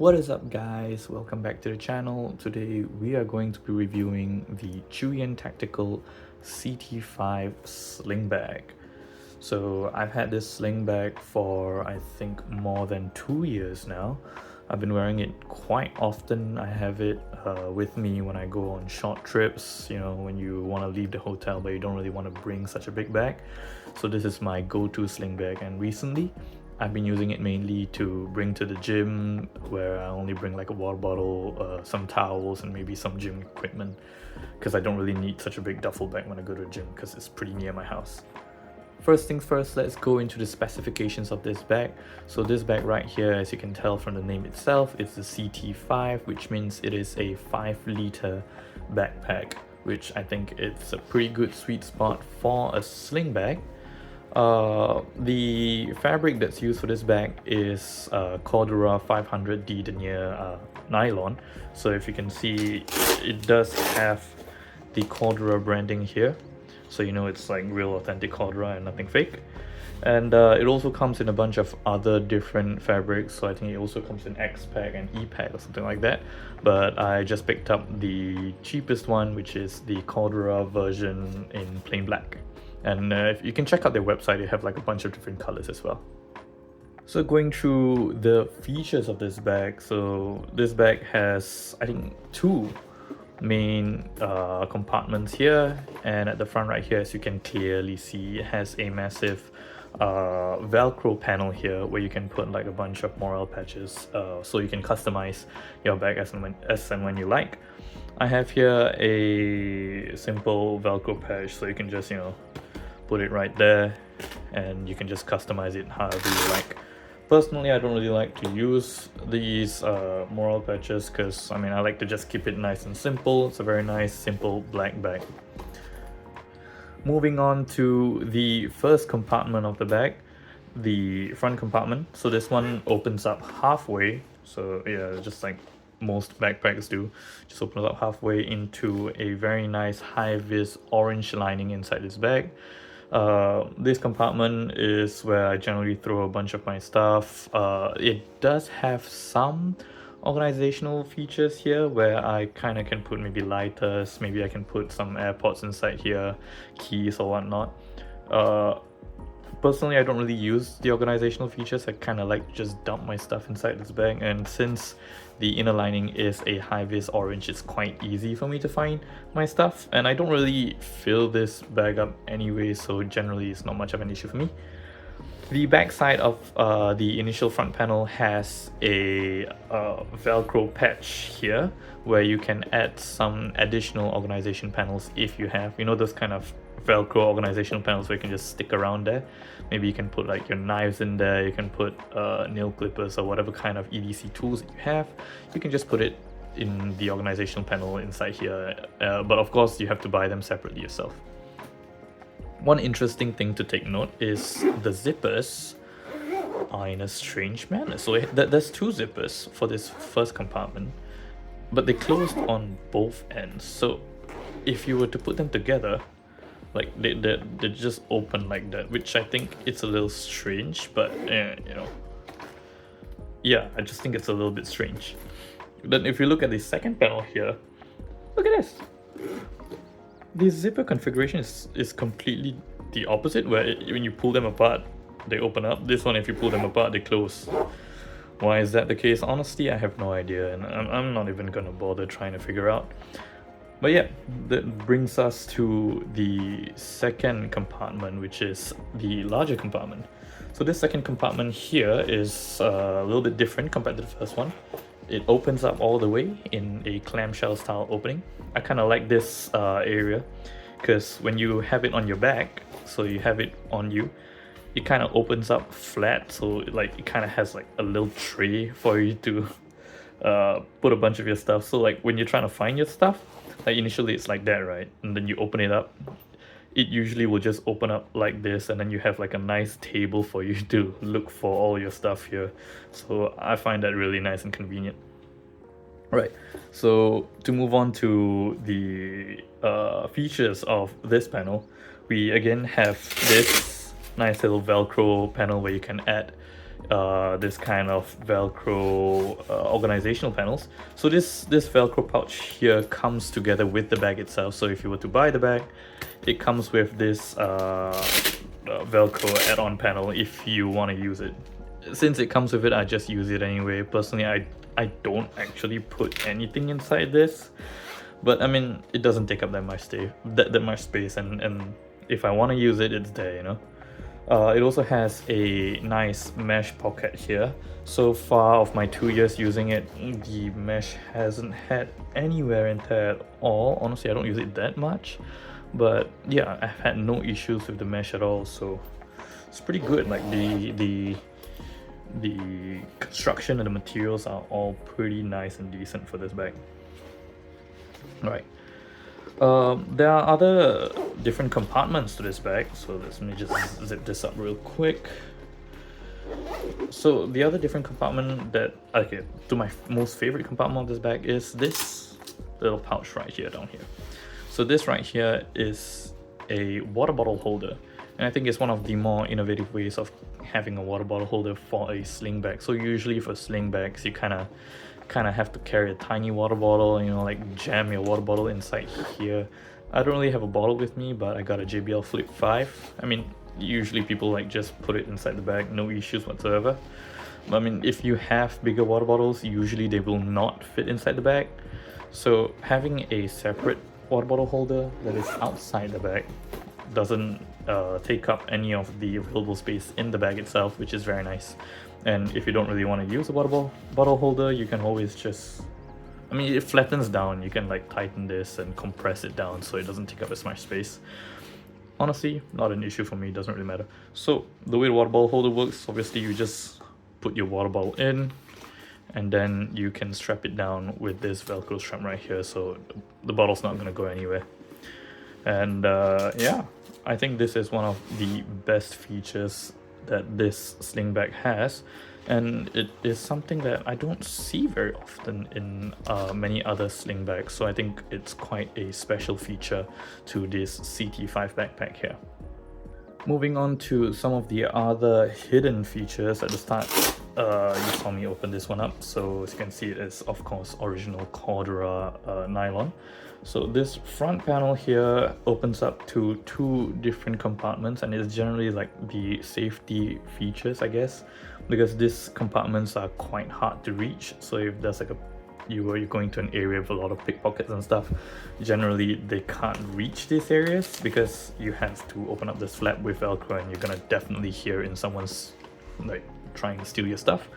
What is up guys, welcome back to the channel. Today we are going to be reviewing the ChuyenTactical CT5 sling bag. So I've had this sling bag for I think more than 2 years now. I've been wearing it quite often. I have it with me when I go on short trips, you know, when you want to leave the hotel but you don't really want to bring such a big bag. So this is my go-to sling bag, and recently I've been using it mainly to bring to the gym, where I only bring like a water bottle, some towels, and maybe some gym equipment, because I don't really need such a big duffel bag when I go to the gym because it's pretty near my house. First things first, let's go into the specifications of this bag. So this bag right here, as you can tell from the name itself, it's the CT5, which means it is a 5-liter backpack, which I think it's a pretty good sweet spot for a sling bag. The fabric that's used for this bag is Cordura 500D denier nylon. So if you can see, it does have the Cordura branding here, so you know it's like real authentic Cordura and nothing fake. And it also comes in a bunch of other different fabrics, so I think it also comes in X-Pack and E-Pack or something like that, but I just picked up the cheapest one, which is the Cordura version in plain black. And if you can check out their website, they have like a bunch of different colors as well. So going through the features of this bag, so this bag has I think 2 main compartments here, and at the front right here, as you can clearly see, it has a massive velcro panel here where you can put like a bunch of morale patches, so you can customize your bag as and when you like. I have here a simple velcro patch, so you can just, you know, put it right there and you can just customize it however you like. Personally, I don't really like to use these morale patches because I mean, I like to just keep it nice and simple. It's a very nice simple black bag. Moving on to the first compartment of the bag, the front compartment. So this one opens up halfway, so yeah, just like most backpacks do, just opens up halfway into a very nice high-vis orange lining inside this bag. This compartment is where I generally throw a bunch of my stuff. It does have some organizational features here where I kind of can put maybe lighters, maybe I can put some AirPods inside here, keys or whatnot. Personally, I don't really use the organizational features. I kind of like to just dump my stuff inside this bag, and since the inner lining is a high-vis orange, it's quite easy for me to find my stuff, and I don't really fill this bag up anyway, so generally it's not much of an issue for me. The back side of the initial front panel has a velcro patch here where you can add some additional organization panels if you have, you know, those kind of velcro organizational panels where you can just stick around there. Maybe you can put like your knives in there, you can put nail clippers or whatever kind of EDC tools that you have. You can just put it in the organizational panel inside here, but of course you have to buy them separately yourself. One interesting thing to take note is the zippers are in a strange manner. So there's 2 zippers for this first compartment, but they closed on both ends. So if you were to put them together, like they just open like that, which I think it's a little strange, but you know, yeah, I just think it's a little bit strange. Then if you look at the second panel here, look at this. The zipper configuration is completely the opposite, where when you pull them apart, they open up. This one, if you pull them apart, they close. Why is that the case? Honestly, I have no idea, and I'm not even gonna bother trying to figure out. But yeah, that brings us to the second compartment, which is the larger compartment. So this second compartment here is a little bit different compared to the first one. It opens up all the way in a clamshell style opening. I kind of like this area because when you have it on your back, so you have it on you, it kind of opens up flat, so it kind of has like a little tray for you to put a bunch of your stuff. So like when you're trying to find your stuff, like initially it's like that, right? And then you open it up, it usually will just open up like this, and then you have like a nice table for you to look for all your stuff here. So I find that really nice and convenient. Right, so to move on to the features of this panel, we again have this nice little Velcro panel where you can add this kind of Velcro organizational panels. So this Velcro pouch here comes together with the bag itself. So if you were to buy the bag, it comes with this Velcro add-on panel if you want to use it. Since it comes with it, I just use it anyway. Personally, I don't actually put anything inside this, but I mean, it doesn't take up that much space, and if I want to use it, it's there, you know. It also has a nice mesh pocket here. So far of my 2 years using it, the mesh hasn't had any wear and tear at all. Honestly, I don't use it that much, but yeah, I've had no issues with the mesh at all, so it's pretty good. Like the construction and the materials are all pretty nice and decent for this bag. Right. There are other different compartments to this bag, so let me just zip this up real quick. So the other different compartment to my most favorite compartment of this bag is this little pouch right here down here. So this right here is a water bottle holder, and I think it's one of the more innovative ways of having a water bottle holder for a sling bag. So usually for sling bags, you kind of have to carry a tiny water bottle, you know, like jam your water bottle inside here. I don't really have a bottle with me, but I got a JBL Flip 5. I mean, usually people like just put it inside the bag, no issues whatsoever. But I mean, if you have bigger water bottles, usually they will not fit inside the bag. So having a separate water bottle holder that is outside the bag doesn't take up any of the available space in the bag itself, which is very nice. And if you don't really want to use a water bottle holder, you can always just, I mean, it flattens down. You can like tighten this and compress it down so it doesn't take up as much space. Honestly, not an issue for me, doesn't really matter. So the way the water bottle holder works, obviously you just put your water bottle in, and then you can strap it down with this Velcro strap right here, so the bottle's not gonna go anywhere. And yeah, I think this is one of the best features that this sling bag has, and it is something that I don't see very often in many other sling bags, so I think it's quite a special feature to this CT5 backpack here. Moving on to some of the other hidden features. At the start, you saw me open this one up, so as you can see, it is of course original Cordura nylon. So this front panel here opens up to 2 different compartments, and it's generally like the safety features, I guess, because these compartments are quite hard to reach. So if there's like you're going to an area with a lot of pickpockets and stuff, generally they can't reach these areas because you have to open up this flap with Velcro, and you're gonna definitely hear in someone's like trying to steal your stuff.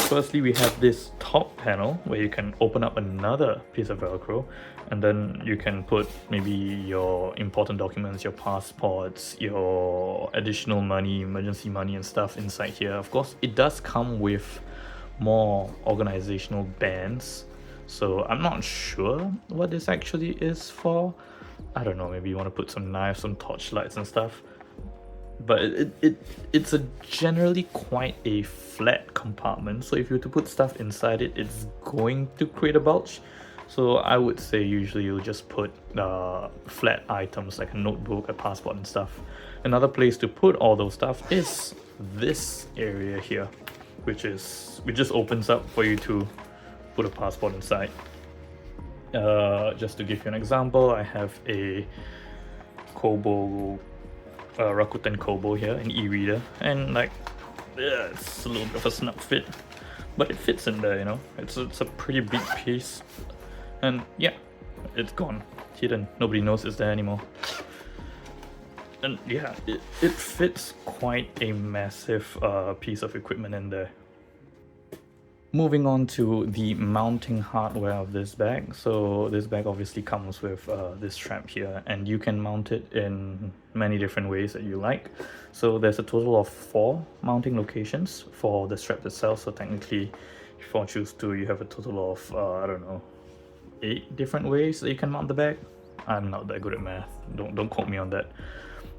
Firstly, we have this top panel where you can open up another piece of Velcro, and then you can put maybe your important documents, your passports, your additional money, emergency money and stuff inside here. Of course, it does come with more organizational bands, so I'm not sure what this actually is for. I don't know, maybe you want to put some knives, some torchlights and stuff. But it's a generally quite a flat compartment, so if you were to put stuff inside it, it's going to create a bulge. So I would say usually you'll just put flat items like a notebook, a passport and stuff. Another place to put all those stuff is this area here, which just opens up for you to put a passport inside. Just to give you an example, I have a Kobo Rakuten Kobo here, an e-reader, and like it's a little bit of a snug fit, but it fits in there, you know. It's a pretty big piece, and yeah, it's gone, hidden, nobody knows it's there anymore. And yeah, it fits quite a massive piece of equipment in there. Moving on to the mounting hardware of this bag. So this bag obviously comes with this strap here, and you can mount it in many different ways that you like. So there's a total of 4 mounting locations for the strap itself. So technically, if you choose to, you have a total of I don't know, 8 different ways that you can mount the bag. I'm not that good at math. Don't quote me on that.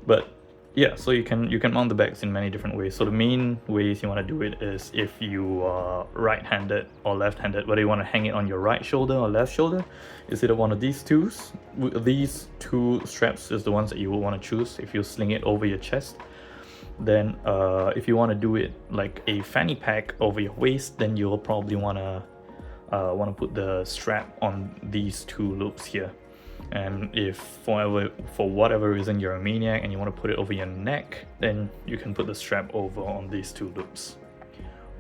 But yeah, so you can mount the bags in many different ways. So the main ways you want to do it is if you are right-handed or left-handed, whether you want to hang it on your right shoulder or left shoulder, is either one of these two. These 2 straps is the ones that you will want to choose if you sling it over your chest. Then if you want to do it like a fanny pack over your waist, then you'll probably want to put the strap on these two loops here. And if for whatever reason you're a maniac and you want to put it over your neck, then you can put the strap over on these two loops.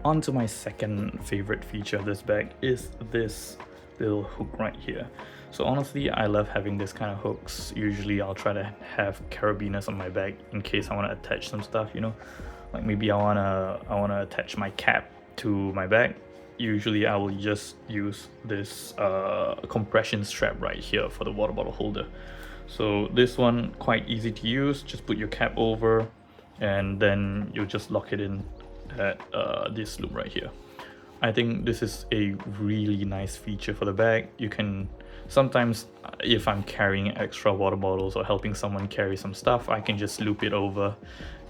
On to my second favorite feature of this bag is this little hook right here. So honestly, I love having this kind of hooks. Usually I'll try to have carabiners on my bag in case I want to attach some stuff, you know, like maybe I wanna attach my cap to my bag. Usually I will just use this compression strap right here for the water bottle holder. So this one, quite easy to use. Just put your cap over and then you just lock it in at this loop right here. I think this is a really nice feature for the bag. You can sometimes, if I'm carrying extra water bottles or helping someone carry some stuff, I can just loop it over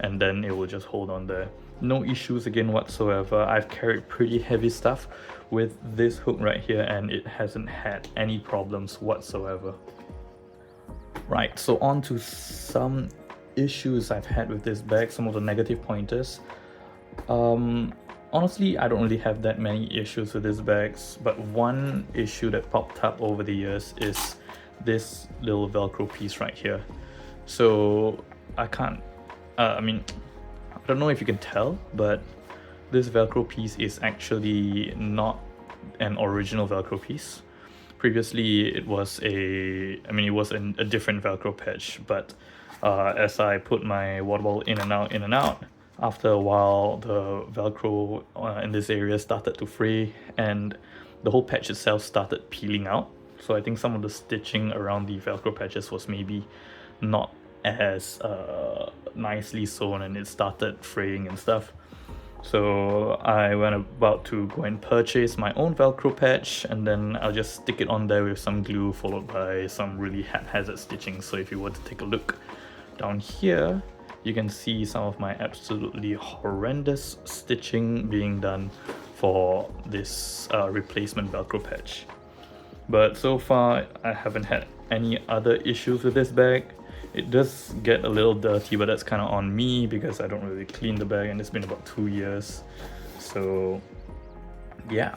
and then it will just hold on there. No issues again whatsoever. I've carried pretty heavy stuff with this hook right here and it hasn't had any problems whatsoever. Right, so on to some issues I've had with this bag, some of the negative pointers. Honestly, I don't really have that many issues with these bags, but one issue that popped up over the years is this little Velcro piece right here. So I can't, I don't know if you can tell, but this Velcro piece is actually not an original Velcro piece. Previously, it was a different Velcro patch, but as I put my water bottle in and out, after a while, the Velcro in this area started to fray and the whole patch itself started peeling out. So I think some of the stitching around the Velcro patches was maybe not as nicely sewn and it started fraying and stuff. So I went about to go and purchase my own Velcro patch, and then I'll just stick it on there with some glue followed by some really haphazard stitching. So if you were to take a look down here, you can see some of my absolutely horrendous stitching being done for this replacement Velcro patch. But so far, I haven't had any other issues with this bag. It does get a little dirty, but that's kind of on me because I don't really clean the bag and it's been about 2 years. So yeah,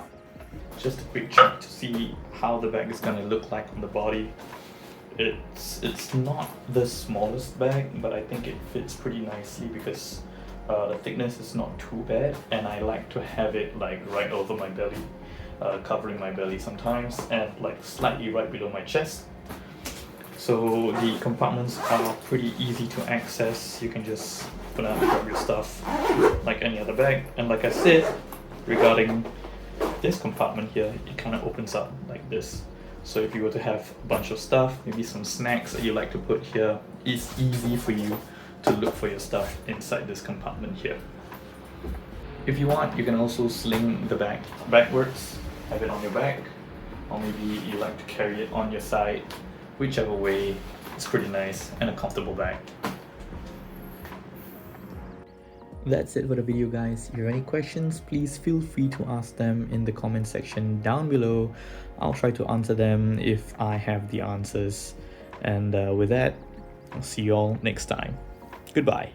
just a quick check to see how the bag is gonna look like on the body. It's not the smallest bag, but I think it fits pretty nicely because the thickness is not too bad, and I like to have it like right over my belly, covering my belly sometimes, and like slightly right below my chest. So the compartments are pretty easy to access. You can just open up and grab your stuff like any other bag. And like I said, regarding this compartment here, it kind of opens up like this. So if you were to have a bunch of stuff, maybe some snacks that you like to put here, it's easy for you to look for your stuff inside this compartment here. If you want, you can also sling the bag backwards, have it on your back, or maybe you like to carry it on your side. Whichever way, it's pretty nice and a comfortable bag. That's it for the video, guys. If you have any questions, please feel free to ask them in the comment section down below. I'll try to answer them if I have the answers. And with that, I'll see you all next time. Goodbye.